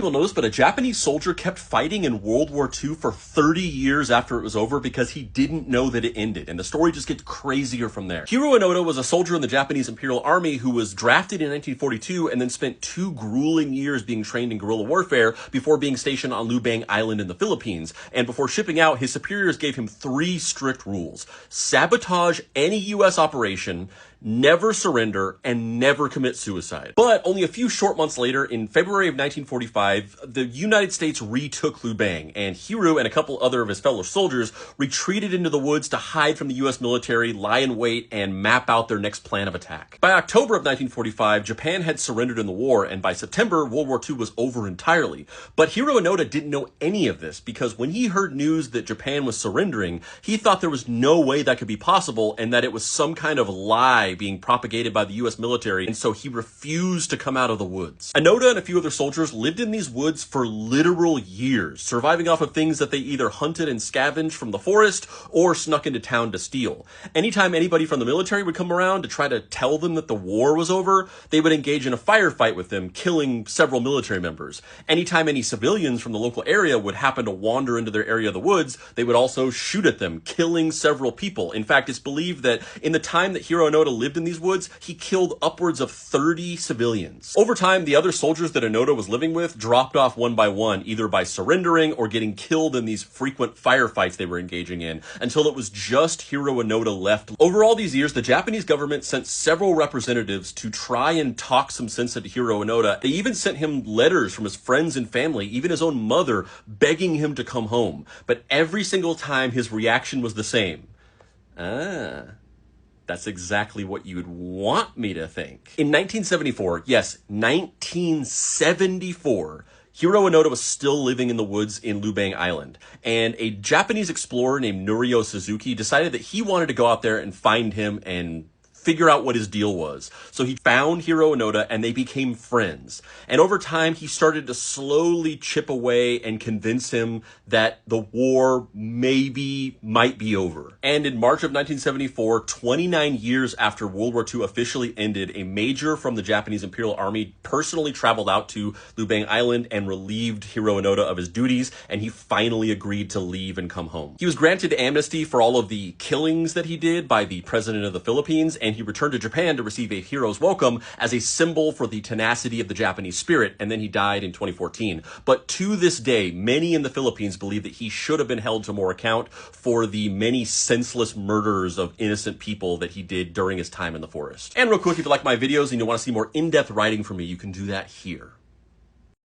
people notice, but a Japanese soldier kept fighting in World War II for 30 years after it was over because he didn't know that it ended, and the story just gets crazier from there. Hiro Onoda was a soldier in the Japanese Imperial Army who was drafted in 1942 and then spent 2 grueling years being trained in guerrilla warfare before being stationed on Lubang Island in the Philippines. And before shipping out, his superiors gave him 3 strict rules: sabotage any U.S. operation, never surrender, and never commit suicide. But only a few short months later, in February of 1945, the United States retook Lubang, and Hiro and a couple other of his fellow soldiers retreated into the woods to hide from the U.S. military, lie in wait, and map out their next plan of attack. By October of 1945, Japan had surrendered in the war, and by September, World War II was over entirely. But Hiro Onoda didn't know any of this, because when he heard news that Japan was surrendering, he thought there was no way that could be possible, and that it was some kind of lie being propagated by the U.S. military, and so he refused to come out of the woods. Onoda and a few other soldiers lived in these woods for literal years, surviving off of things that they either hunted and scavenged from the forest or snuck into town to steal. Anytime anybody from the military would come around to try to tell them that the war was over, they would engage in a firefight with them, killing several military members. Anytime any civilians from the local area would happen to wander into their area of the woods, they would also shoot at them, killing several people. In fact, it's believed that in the time that Hiro Onoda lived in these woods, he killed upwards of 30 civilians. Over time, the other soldiers that Onoda was living with dropped off one by one, either by surrendering or getting killed in these frequent firefights they were engaging in, until it was just Hiro Onoda left. Over all these years, the Japanese government sent several representatives to try and talk some sense into Hiro Onoda. They even sent him letters from his friends and family, even his own mother, begging him to come home. But every single time, his reaction was the same. That's exactly what you'd want me to think. In 1974, yes, 1974, Hiro Onoda was still living in the woods in Lubang Island, and a Japanese explorer named Norio Suzuki decided that he wanted to go out there and find him and figure out what his deal was. So he found Hiro Onoda and they became friends. And over time, he started to slowly chip away and convince him that the war might be over. And in March of 1974, 29 years after World War II officially ended, a major from the Japanese Imperial Army personally traveled out to Lubang Island and relieved Hiro Onoda of his duties, and he finally agreed to leave and come home. He was granted amnesty for all of the killings that he did by the president of the Philippines, and he returned to Japan to receive a hero's welcome as a symbol for the tenacity of the Japanese spirit, and then he died in 2014. But to this day, many in the Philippines believe that he should have been held to more account for the many senseless murders of innocent people that he did during his time in the forest. And real quick, if you like my videos and you want to see more in-depth writing from me, you can do that here.